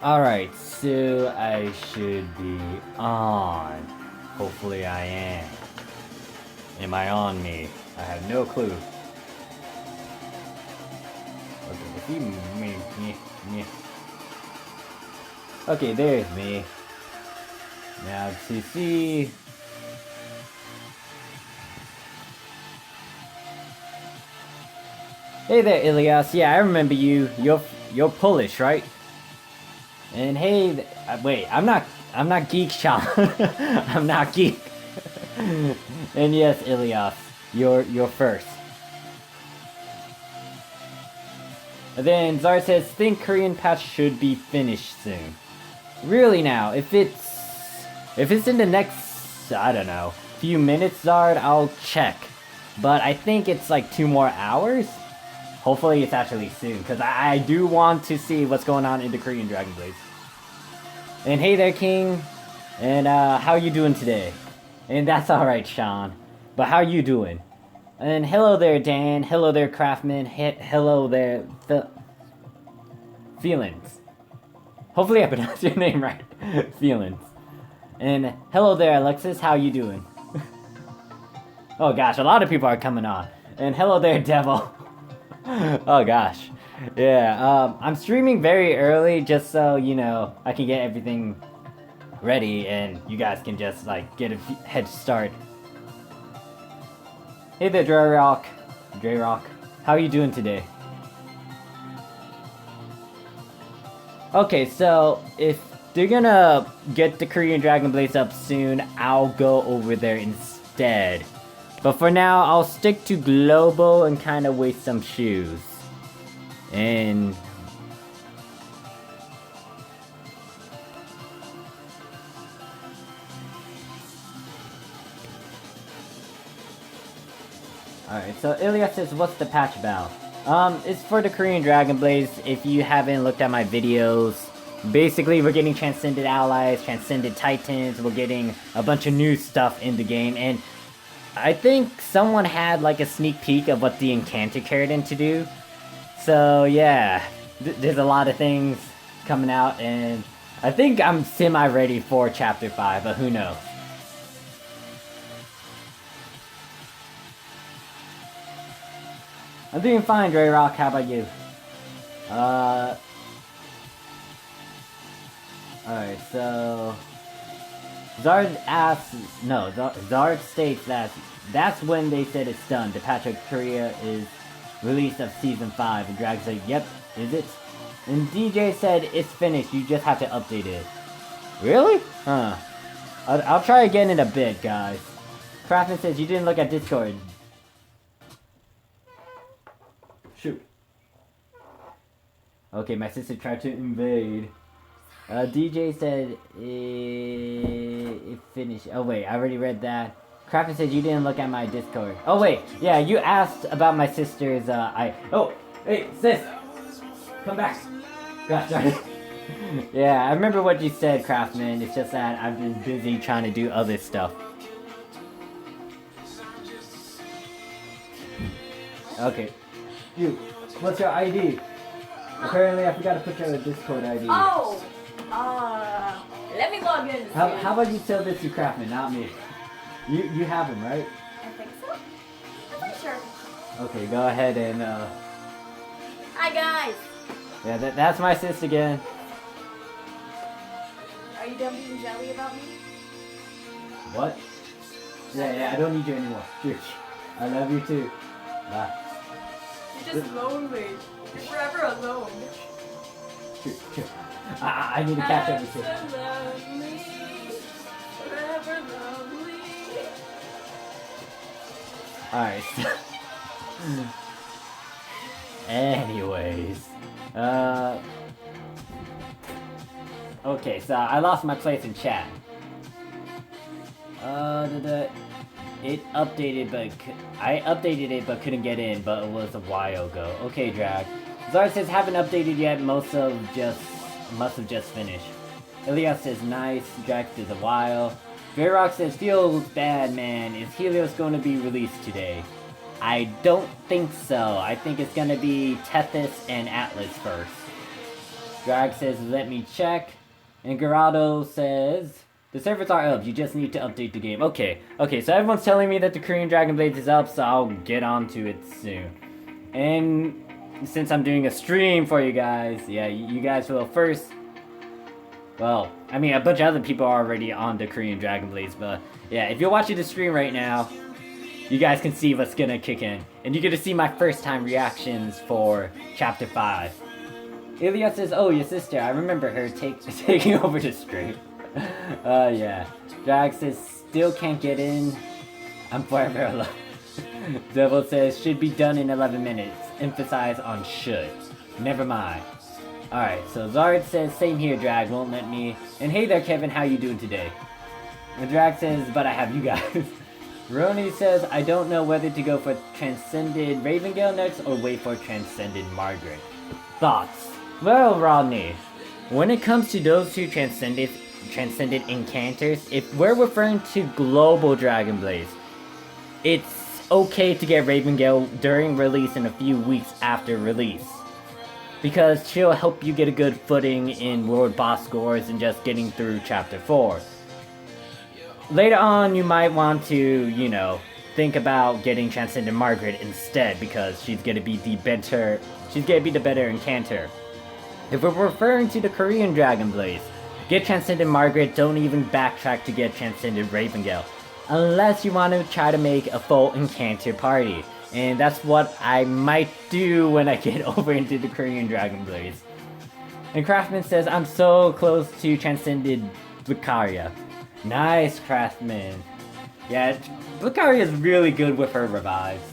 Alright, so I should be on. Hopefully I am. Am I on me? I have no clue. Okay, if you me. Okay, there's me. Now to see. Hey there, Ilias. Yeah, I remember you. You're Polish, right? And hey, wait, I'm not Geek Sean. I'm not Geek. And yes, Ilias, you're first. And then Zard says, think Korean patch should be finished soon. Really now, if it's in the next, I don't know, few minutes, Zard, I'll check. But I think it's like 2 more hours. Hopefully it's actually soon, because I do want to see what's going on in the Korean Dragon Blades. And hey there, King. And how you doing today? And that's alright, Sean. But how you doing? And hello there, Dan. Hello there, Craftman. Hello there, Feelings. Hopefully I pronounced your name right. Feelings. And hello there, Alexis. How you doing? Oh gosh, a lot of people are coming on. And hello there, Devil. Oh gosh. Yeah, I'm streaming very early just so, you know, I can get everything ready and you guys can just, like, get a head start. Hey there, Dre-Rock. How are you doing today? Okay, so if they're gonna get the Korean Dragon Blades up soon, I'll go over there instead. But for now, I'll stick to Global and kind of waste some shoes. And alright, so Ilya says, what's the patch about? It's for the Korean Dragon Blades. If you haven't looked at my videos, basically we're getting Transcended Allies, Transcended Titans, we're getting a bunch of new stuff in the game, and I think someone had like a sneak peek of what the Encanter Keratin to do. So yeah, there's a lot of things coming out, and I think I'm semi-ready for Chapter 5, but who knows. I'm doing fine, Dre Rock. How about you? Alright, so Zard asks, no, Zard states that that's when they said it's done. The patch of Korea is release of Season 5, and Drag's like, yep, is it? And DJ said, it's finished, you just have to update it. Really? Huh. I'll try again in a bit, guys. Craftman says, you didn't look at Discord. Shoot. Okay, my sister tried to invade. DJ said, it finished. Oh wait, I already read that. Craftman said you didn't look at my Discord. Oh wait, yeah, you asked about my sister's, Oh, hey, sis! Come back! Gosh darn it. Yeah, I remember what you said, Craftman. It's just that I've been busy trying to do other stuff. Okay. You, what's your ID? Apparently I forgot to put your Discord ID. Oh! Let me log in. How about you tell this to Craftman, not me? You have him, right? I think so. I'm pretty sure. Okay, go ahead and Hi guys! yeah, that's my sis again. Are you done being jelly about me? What? Yeah, I don't need you anymore. Shoot. I love you too. Bye. You're just lonely. You're forever alone. Shoot. I need to catch up with you. Lonely, forever lonely. Alright. Anyways. Okay, so I lost my place in chat. It updated, but I updated it, but couldn't get in, but it was a while ago. Okay, Drag. Zard says, haven't updated yet, must have just finished. Elias says, nice. Drag says, a while. Greyrock says, feels bad, man. Is Helios going to be released today? I don't think so. I think it's going to be Tethys and Atlas first. Drag says, let me check. And Geraldo says, the servers are up, you just need to update the game. Okay, so everyone's telling me that the Korean Dragon Blades is up, so I'll get onto it soon. And since I'm doing a stream for you guys, yeah, you guys will first... Well, I mean, a bunch of other people are already on the Korean Dragon Blades, but yeah, if you're watching the stream right now, you guys can see what's gonna kick in. And you're gonna see my first time reactions for Chapter 5. Ilias says, oh, your sister, I remember her taking over the stream. Yeah. Drag says, still can't get in. I'm forever alone. Devil says, should be done in 11 minutes. Emphasize on should. Never mind. Alright, so Zard says, same here, Drag, won't let me. And hey there, Kevin, how you doing today? And Drag says, but I have you guys. Roni says, I don't know whether to go for Transcended Ravengale next or wait for Transcended Margaret. Thoughts? Well, Rodney, when it comes to those two Transcended Encounters, if we're referring to Global Dragon Blades, it's okay to get Ravengale during release and a few weeks after release. Because she'll help you get a good footing in world boss scores and just getting through Chapter 4. Later on, you might want to, you know, think about getting Transcendent Margaret instead, because she's gonna be the better Encanter. If we're referring to the Korean Dragon Blades, get Transcendent Margaret, don't even backtrack to get Transcendent Ravengale. Unless you want to try to make a full Encanter party. And that's what I might do when I get over into the Korean Dragon Blades. And Craftman says, I'm so close to Transcended Lucaria. Nice, Craftman. Yeah, Lucaria is really good with her revives.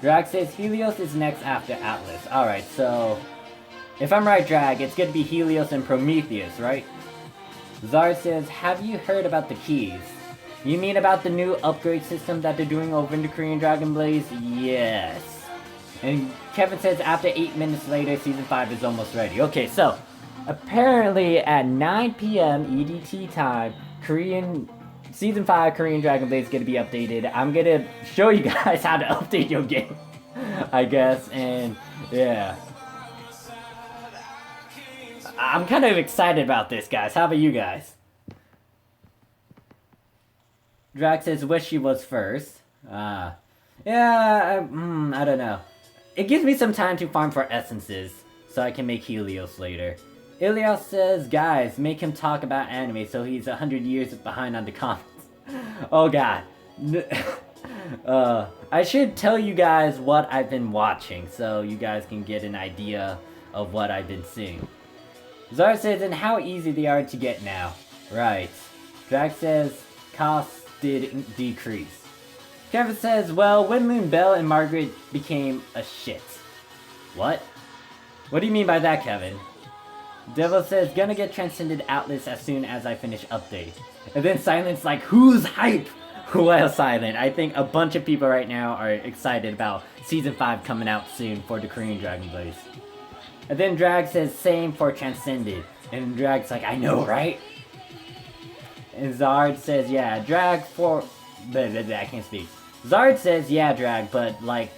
Drag says Helios is next after Atlas. Alright, so... if I'm right, Drag, it's gonna be Helios and Prometheus, right? Zard says, have you heard about the keys? You mean about the new upgrade system that they're doing over in the Korean Dragon Blades? Yes. And Kevin says after 8 minutes later, Season 5 is almost ready. Okay, so, apparently at 9 p.m. EDT time, Season 5 Korean Dragon Blade is going to be updated. I'm going to show you guys how to update your game, I guess, and yeah. I'm kind of excited about this, guys. How about you guys? Drag says, wish she was first. Yeah, I don't know. It gives me some time to farm for essences, so I can make Helios later. Ilias says, guys, make him talk about anime so he's 100 years behind on the comments. Oh god. I should tell you guys what I've been watching, so you guys can get an idea of what I've been seeing. Zara says, and how easy they are to get now. Right. Drag says, costs did decrease. Kevin says, well, Winloon Bell and Margaret became a shit. What? What do you mean by that, Kevin? Devil says, gonna get Transcended Atlas as soon as I finish update. And then Silent's like, who's hype? Well, Silent, I think a bunch of people right now are excited about Season 5 coming out soon for the Korean Dragon Blades. And then Drag says, same for Transcended. And Drag's like, I know, right? And Zard says, yeah, Drag for... I can't speak. Zard says, yeah, Drag, but, like,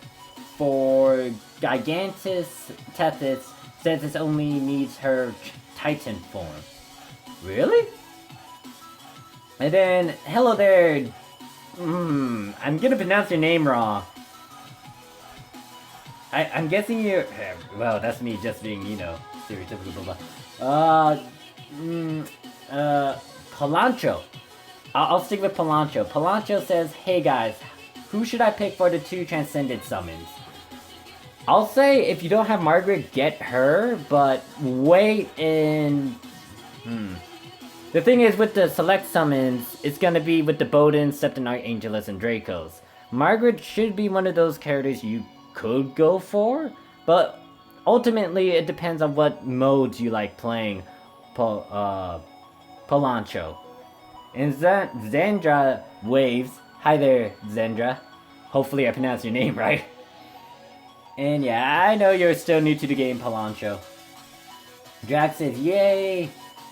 for Gigantus Tethys, says it only needs her Titan form. Really? And then, hello there... I'm gonna pronounce your name wrong. I'm guessing you're... well, that's me just being, you know, stereotypical blah blah. Palancho. I'll stick with Palancho. Palancho says, hey guys, who should I pick for the 2 Transcended summons? I'll say, if you don't have Margaret, get her, but wait in... The thing is, with the select summons, it's gonna be with the Bodens, Septonite, Angelus, and Dracos. Margaret should be one of those characters you could go for, but ultimately it depends on what modes you like playing Palancho. And Zendra waves. Hi there, Zendra. Hopefully I pronounced your name right. And yeah, I know you're still new to the game, Palancho. Drax says, yay!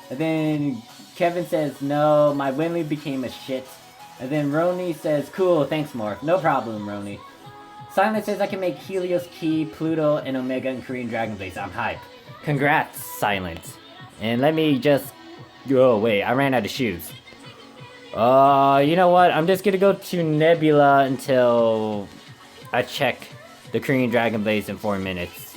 And then Kevin says, no, my Winley became a shit. And then Roni says, cool, thanks Morph. No problem, Roni. Silent says I can make Helios Key, Pluto, and Omega in Korean Dragon Blades. I'm hyped. Congrats, Silent. And let me just... Oh, wait, I ran out of shoes. You know what? I'm just gonna go to Nebula until I check the Korean Dragon Blaze in 4 minutes.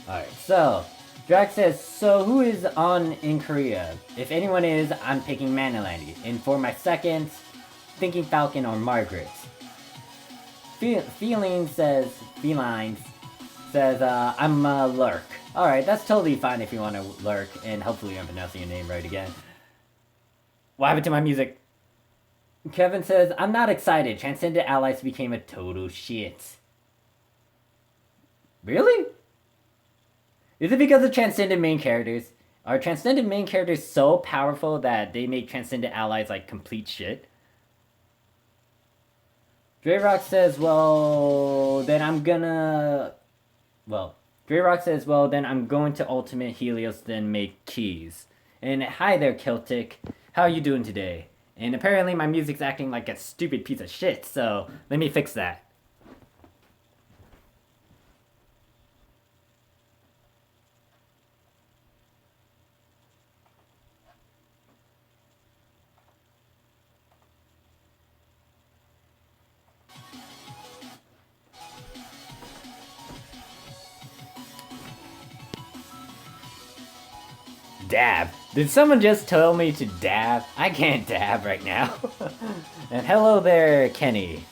Alright, so... Drax says, so who is on in Korea? If anyone is, I'm picking Manalandi. And for my second, Thinking Falcon or Margaret. Feline says, I'm a Lurk. Alright, that's totally fine if you want to Lurk, and hopefully I'm pronouncing your name right again. What happened to my music? Kevin says, I'm not excited. Transcendent Allies became a total shit. Really? Is it because of Transcendent main characters? Are Transcendent main characters so powerful that they make Transcendent Allies like complete shit? Drayrock says, then I'm going to Ultimate Helios, then make keys. And hi there, Celtic. How are you doing today? And apparently my music's acting like a stupid piece of shit, so let me fix that. Dab. Did someone just tell me to dab? I can't dab right now. And hello there, Kenny.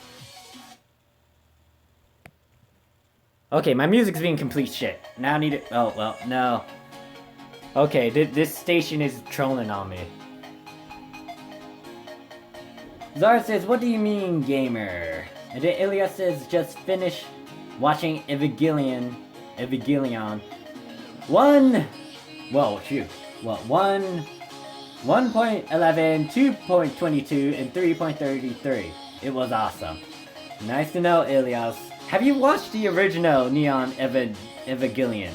Okay, my music's being complete shit. Now I need it. Oh, well, no. Okay, this station is trolling on me. Zara says, what do you mean, gamer? And then Ilya says, just finish watching Evangelion. 1.11, 2.22, and 3.33. It was awesome. Nice to know, Ilias. Have you watched the original Neon Evangelion?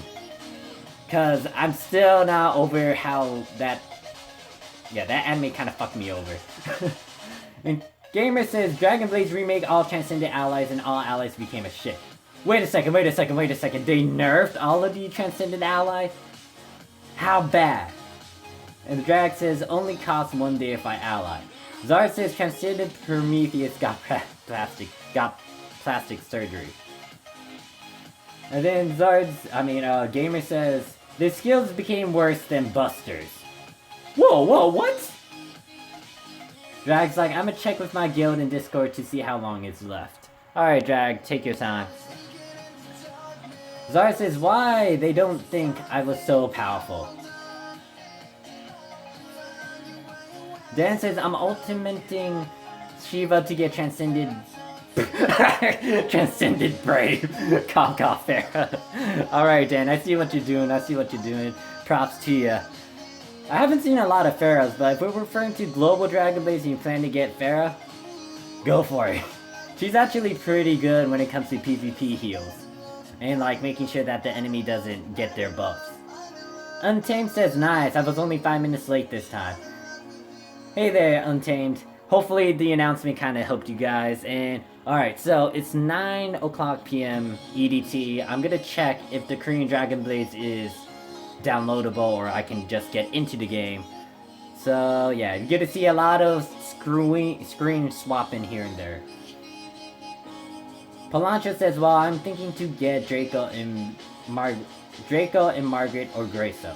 Cause I'm still not over how that anime kind of fucked me over. And Gamer says, Dragon Blaze remake all Transcendent Allies and all allies became a shit. Wait a second. They nerfed all of the Transcendent Allies? How bad? And the Drag says, only costs 1 deify ally. Zard says, Transcendent Prometheus got plastic surgery. And then Gamer says, the skills became worse than Busters. Whoa, what? Drag's like, I'm gonna check with my guild in Discord to see how long it's left. Alright, Drag, take your time. Zara says, why they don't think I was so powerful. Dan says, I'm ultimating Shiva to get transcended... transcended brave. Cough, Farah. Alright, Dan, I see what you're doing. Props to you. I haven't seen a lot of Pharaohs, but if we're referring to Global Dragon Blaze and you plan to get Farah, go for it. She's actually pretty good when it comes to PvP heals. And like making sure that the enemy doesn't get their buffs. Untamed says, nice, I was only 5 minutes late this time. Hey there, Untamed. Hopefully the announcement kind of helped you guys. And alright, so it's 9 o'clock p.m. EDT. I'm gonna check if the Korean Dragon Blaze is downloadable or I can just get into the game. So yeah, you're gonna see a lot of screen swapping here and there. Palancha says, well, I'm thinking to get Draco and Margaret or Grayso.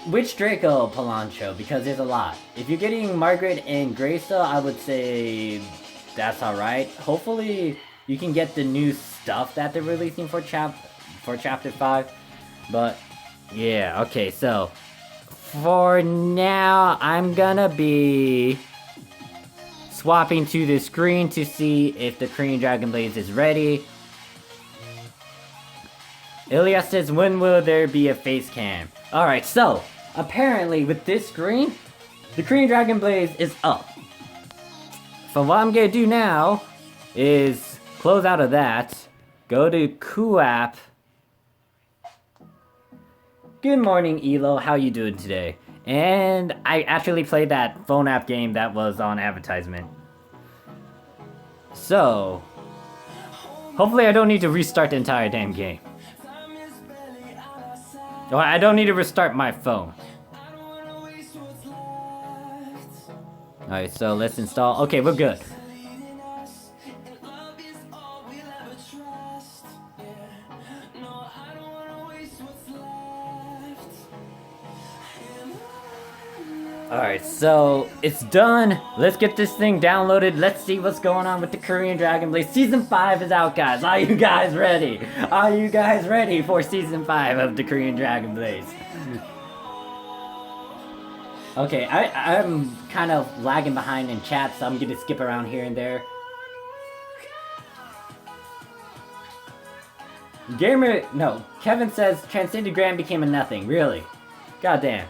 Which Draco, Palancho? Because there's a lot. If you're getting Margaret and Grayso, I would say that's alright. Hopefully you can get the new stuff that they're releasing for Chapter 5. But yeah, okay, so for now I'm gonna be swapping to the screen to see if the Korean Dragon Blaze is ready. Ilias says, when will there be a face cam? Alright, so apparently with this screen, the Korean Dragon Blaze is up. So what I'm gonna do now is close out of that, go to QApp, Good morning, Elo. How you doing today? And I actually played that phone app game that was on advertisement. So, hopefully I don't need to restart the entire damn game. Or I don't need to restart my phone. Alright, so let's install. Okay, we're good. Alright, so it's done. Let's get this thing downloaded. Let's see what's going on with the Korean Dragon Blaze. Season 5 is out, guys. Are you guys ready? Are you guys ready for Season 5 of the Korean Dragon Blaze? Okay, I'm kind of lagging behind in chat, so I'm gonna skip around here and there. Kevin says Transcendigram became a nothing. Really? Goddamn.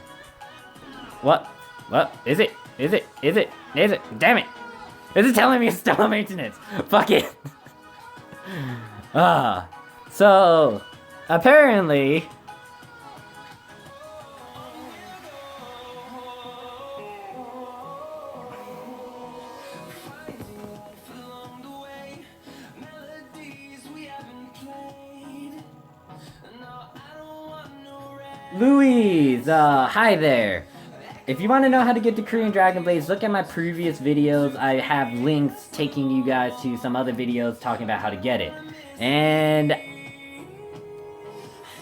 What? What? Is it? Damn it! Is it telling me it's still on maintenance? Fuck it! So, apparently... Louise, hi there. If you want to know how to get the Korean Dragon Blaze, look at my previous videos. I have links taking you guys to some other videos talking about how to get it. And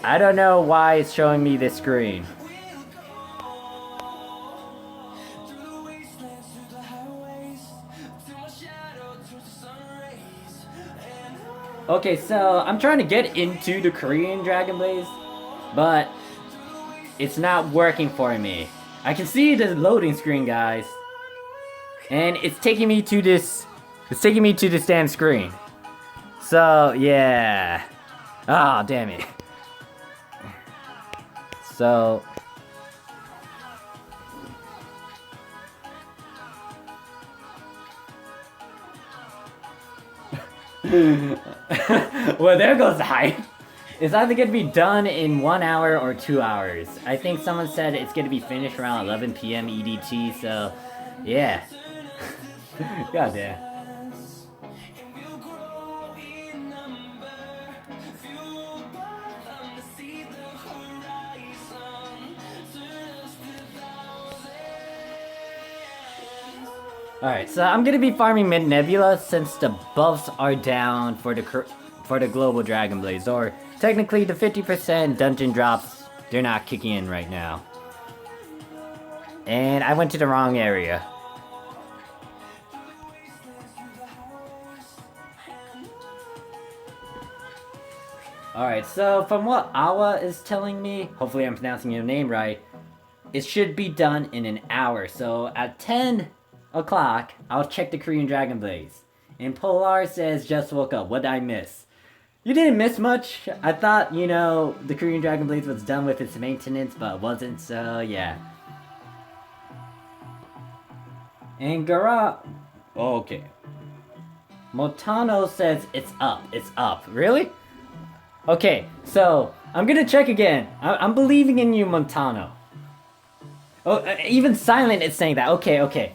I don't know why it's showing me this screen. Okay, so I'm trying to get into the Korean Dragon Blaze, but it's not working for me. I can see the loading screen, guys. And it's taking me to this... It's taking me to this damn screen. So, yeah. Ah, oh, damn it. So... well, there goes the hype. It's either going to be done in 1 hour or 2 hours. I think someone said it's going to be finished around 11 p.m. EDT, so yeah. Goddamn. Alright, so I'm going to be farming Mid-Nebula since the buffs are down for the global Dragon Blaze, or technically the 50% dungeon drops, they're not kicking in right now. And I went to the wrong area. Alright, so from what Awa is telling me, hopefully I'm pronouncing your name right, it should be done in an hour. So at 10 o'clock, I'll check the Korean Dragon Blaze. And Polar says, just woke up. What did I miss? You didn't miss much. I thought, you know, the Korean Dragon Blaze was done with its maintenance, but it wasn't, so yeah. And oh, okay. Motano says it's up. It's up. Really? Okay, so I'm gonna check again. I'm believing in you, Montano. Oh, even Silent is saying that. Okay, okay.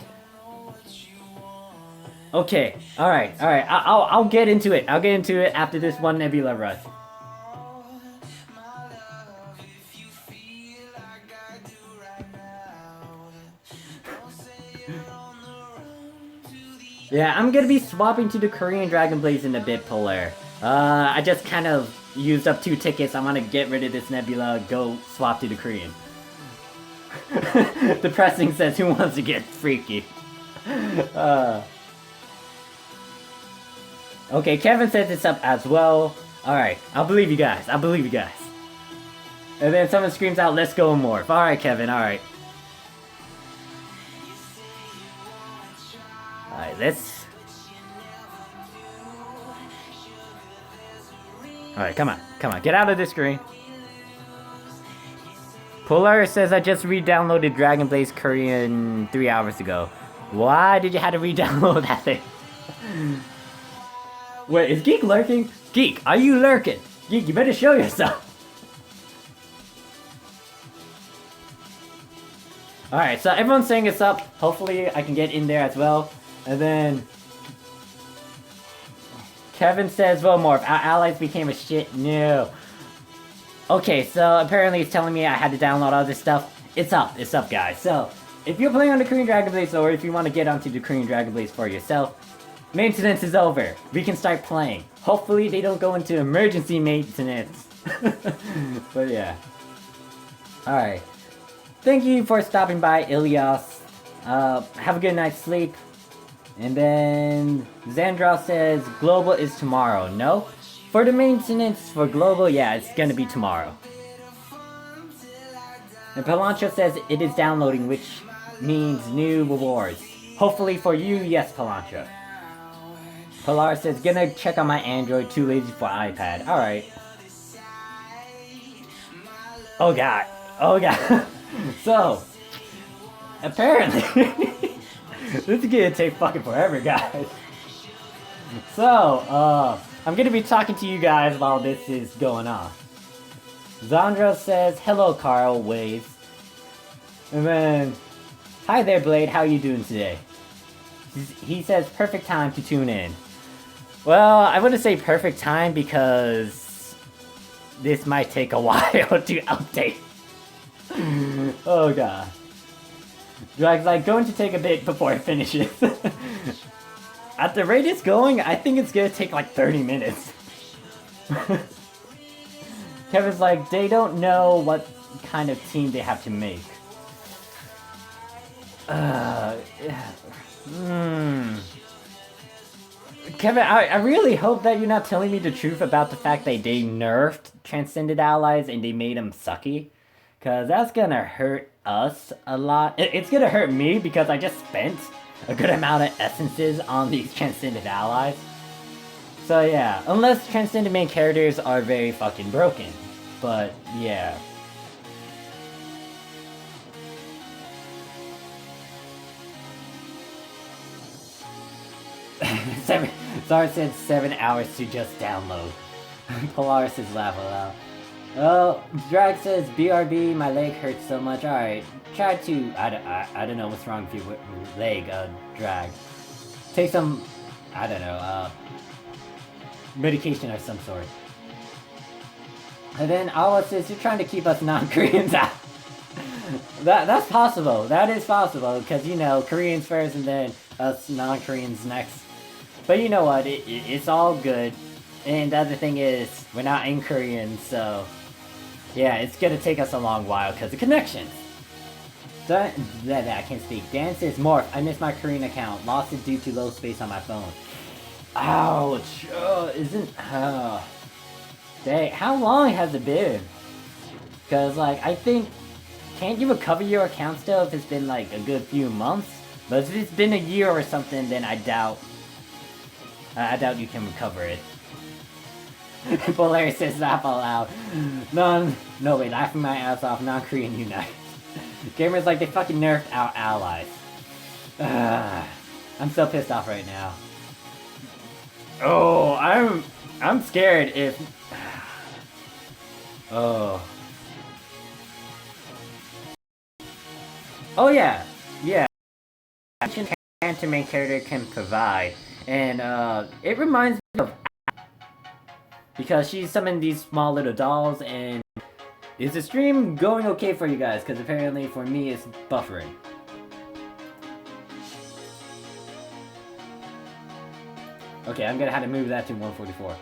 Okay, alright. I'll get into it. I'll get into it after this one Nebula rush. Yeah, I'm gonna be swapping to the Korean Dragon Blaze in a bit, Polar. I just kind of used up 2 tickets. I want to get rid of this Nebula, go swap to the Korean. Depressing says, who wants to get freaky? Okay, Kevin says it's up as well. Alright, I'll believe you guys. I believe you guys. And then someone screams out, let's go Morph. Alright, Kevin, alright. Alright, let's... Alright, come on. Come on, get out of this screen. Polar says, I just re-downloaded Dragon Blaze Korean 3 hours ago. Why did you have to re-download that thing? Wait, is Geek lurking? Geek, are you lurking? Geek, you better show yourself. Alright, so everyone's saying it's up. Hopefully I can get in there as well. And then Kevin says, well, Morph, our allies became a shit. No. Okay, so apparently it's telling me I had to download all this stuff. It's up, guys. So, if you're playing on the Korean Dragon Blaze, or if you want to get onto the Korean Dragon Blaze for yourself, maintenance is over. We can start playing. Hopefully they don't go into emergency maintenance. But yeah. Alright. Thank you for stopping by, Ilias. Have a good night's sleep. And then Xandra says global is tomorrow. No? For the maintenance for global, yeah, it's gonna be tomorrow. And Palancho says it is downloading, which means new rewards. Hopefully for you, yes, Palancho. Pilar says, gonna check on my Android, too lazy for iPad. Alright. Oh god. Oh god. So, apparently, this is gonna take fucking forever, guys. So, I'm gonna be talking to you guys while this is going on. Zandra says, hello Carl, waves. And then, hi there Blade, how you doing today? He says, perfect time to tune in. Well, I wouldn't say perfect time because this might take a while to update. Oh god. Drag's like, going to take a bit before it finishes. At the rate it's going, I think it's gonna take like 30 minutes. Kevin's like, they don't know what kind of team they have to make. Kevin, I really hope that you're not telling me the truth about the fact that they nerfed Transcended Allies and they made them sucky. Because that's gonna hurt us a lot. It's gonna hurt me because I just spent a good amount of essences on these Transcended Allies. So yeah, unless Transcended main characters are very fucking broken. But yeah. Zara said 7 hours to just download. Polaris is laughing out. Oh, Drag says, BRB, my leg hurts so much. Alright, try to... I don't know what's wrong with your leg, Drag. Take some, I don't know, medication of some sort. And then Awa says, you're trying to keep us non-Koreans out. That's possible. That is possible. Because, you know, Koreans first and then us non-Koreans next. But you know what? It's all good. And the other thing is, we're not in Korean, so... Yeah, it's gonna take us a long while because of connections. I can't speak. Dan says, Morph, I missed my Korean account. Lost it due to low space on my phone. Ouch. Dang, how long has it been? Because, like, I think... Can't you recover your account still if it's been, like, a good few months? But if it's been a year or something, then I doubt you can recover it. Polaris says, laugh out loud. No way, laughing my ass off, non-Korean unite. Gamers like, they fucking nerfed our allies. I'm so pissed off right now. Oh, I'm scared if... Oh. Oh yeah, yeah. Cancer main character can provide, and it reminds me of because she summoned these small little dolls. And is the stream going okay for you guys? Because apparently for me it's buffering. Okay, I'm gonna have to move that to 144.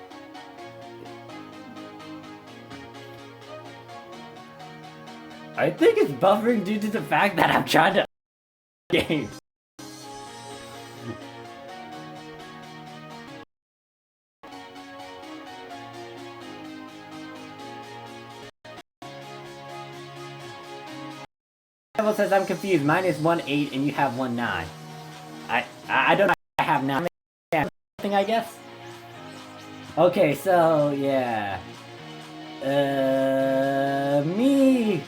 I think it's buffering due to the fact that I'm trying to game. Level says I'm confused. Mine is 1-8 and you have 1-9. I don't know. I have 9 something, I guess. Okay, so yeah. Me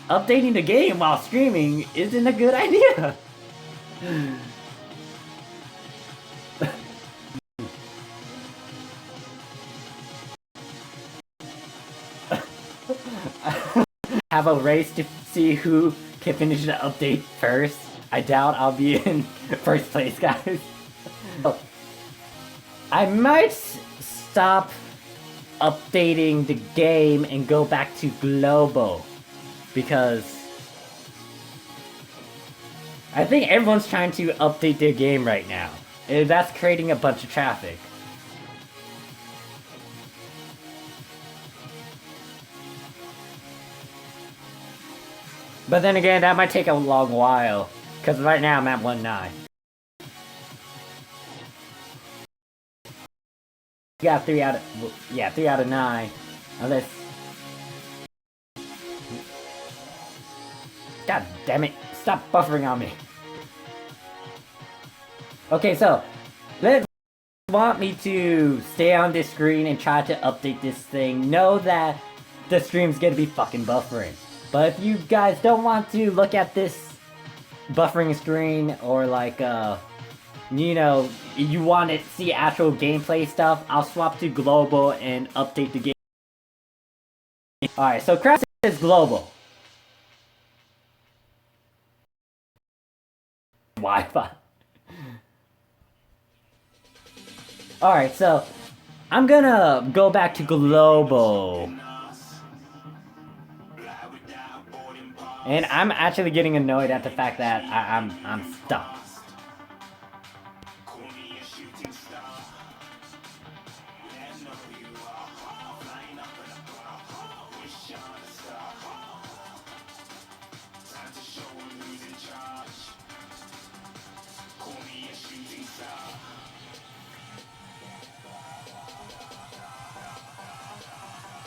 updating the game while streaming isn't a good idea. Have a race to see who can finish the update first, I doubt I'll be in first place, guys. I might stop updating the game and go back to global, because I think everyone's trying to update their game right now, and that's creating a bunch of traffic. But then again, that might take a long while, because right now I'm at 1.9. You got 3 out of... yeah, 3 out of 9. Unless... God damn it. Stop buffering on me. Okay, so... let's want me to stay on this screen and try to update this thing. Know that the stream's gonna be fucking buffering. But if you guys don't want to look at this buffering screen, or like, you know, you want to see actual gameplay stuff, I'll swap to global and update the game. Alright, so Crash is global. Wi-Fi. Alright, so I'm gonna go back to global. And I'm actually getting annoyed at the fact that I'm stuck.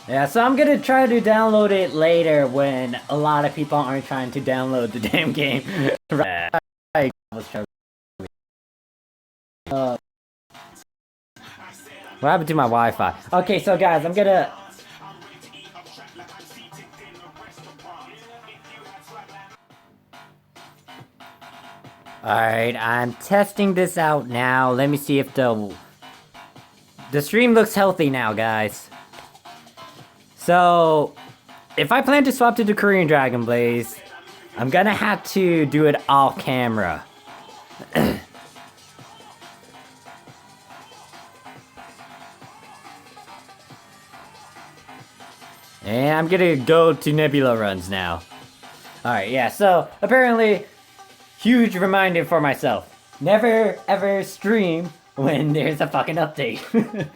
Yeah, so I'm gonna try to download it later when a lot of people aren't trying to download the damn game. I was trying. What happened to my Wi-Fi? Okay, so guys, I'm gonna... Alright, I'm testing this out now. Let me see if the stream looks healthy now, guys. So, if I plan to swap to the Korean Dragon Blaze, I'm gonna have to do it off camera. And I'm gonna go to Nebula runs now. Alright, yeah, so apparently, huge reminder for myself. Never ever stream when there's a fucking update.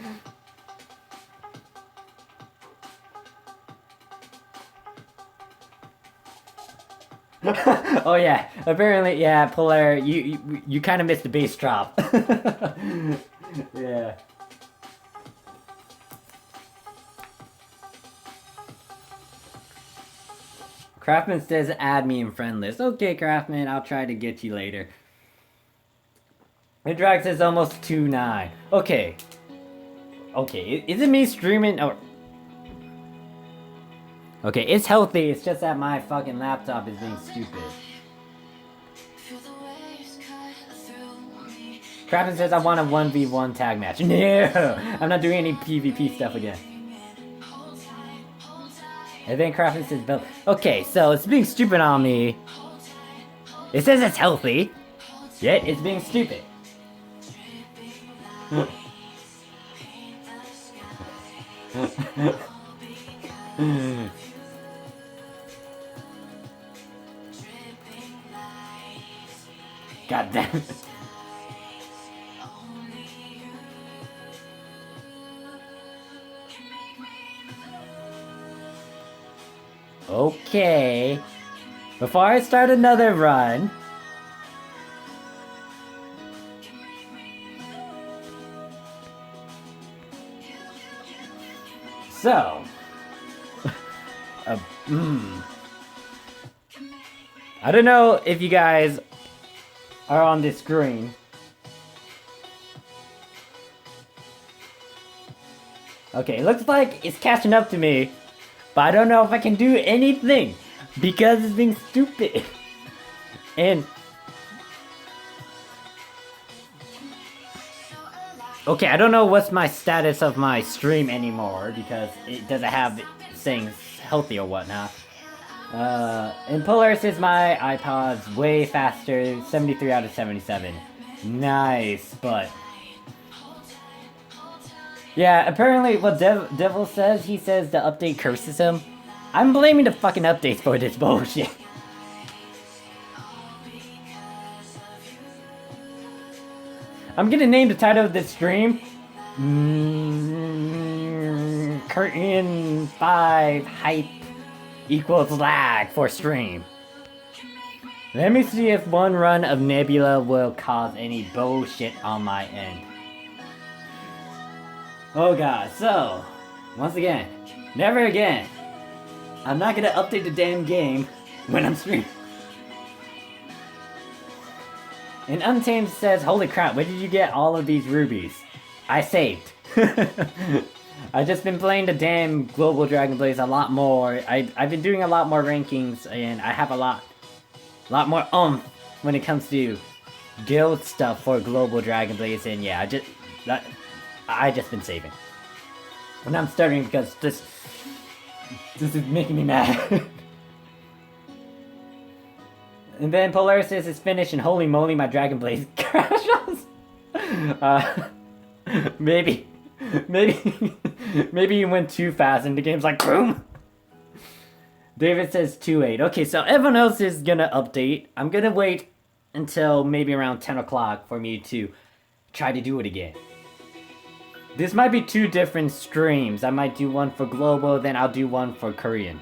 Oh yeah, apparently, yeah, Polar, you kind of missed the bass drop. Yeah. Craftman says add me in friend list. Okay, Craftman, I'll try to get you later. The drag says almost 2.9. Okay. Okay, is it me streaming or... Okay, it's healthy, it's just that my fucking laptop is being stupid. Craftman says I want a 1v1 tag match. No! I'm not doing any PvP stuff again. And then Craftman says build. Okay, so it's being stupid on me. It says it's healthy, yet it's being stupid. God damn it. Okay. Before I start another run. So. I don't know if you guys are on this screen. Okay, it looks like it's catching up to me. But I don't know if I can do anything because it's being stupid. And okay, I don't know what's my status of my stream anymore because it doesn't have things healthy or whatnot. In Polar says my iPod's way faster, 73 out of 77. Nice, but... Yeah, apparently what Devil says, he says the update curses him. I'm blaming the fucking updates for this bullshit. I'm gonna name the title of this stream Curtain 5 Hype equals lag for stream. Let me see if one run of Nebula will cause any bullshit on my end. Oh god, so, once again, never again. I'm not gonna update the damn game when I'm streaming. And Untamed says, holy crap, where did you get all of these rubies? I saved. I've just been playing the damn Global Dragon Blaze a lot more. I've been doing a lot more rankings, and I have a lot more when it comes to guild stuff for Global Dragon Blaze, and yeah, I just been saving. And I'm starting because this is making me mad. And then Polaris says it's finished, and holy moly, my Dragon Blaze crashes. Maybe you went too fast, and the game's like boom. David says 2.8. Okay, so everyone else is gonna update. I'm gonna wait until maybe around 10 o'clock for me to try to do it again. This might be two different streams. I might do one for global, then I'll do one for Korean.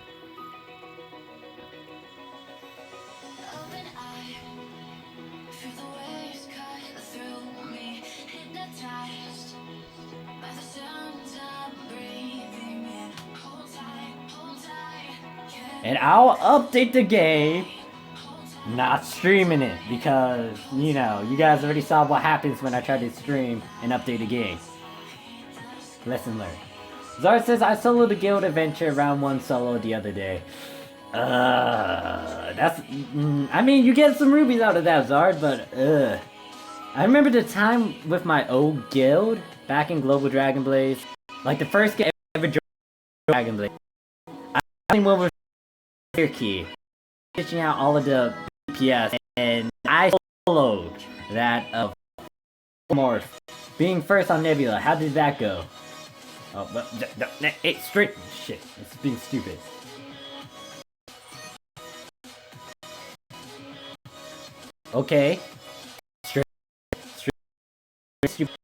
And I'll update the game, not streaming it, because, you know, you guys already saw what happens when I try to stream and update the game. Lesson learned. Zard says, I soloed the guild adventure round 1 solo the other day. I mean, you get some rubies out of that, Zard, but, I remember the time with my old guild, back in Global Dragon Blaze, like the first game I ever joined Dragon Blaze. I only went with key, pitching out all of the BPS, and I soloed that of Morph, being first on Nebula. How did that go? Oh, but it's straight shit. It's being stupid. Okay. Straight stupid.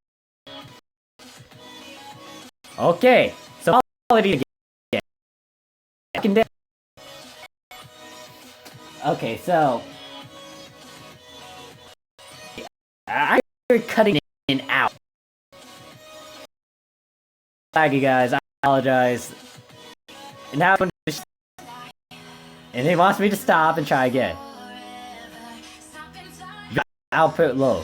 Okay. So quality again. Okay, so I'm cutting in out. Laggy guys, I apologize. And now and it wants me to stop and try again. Output low.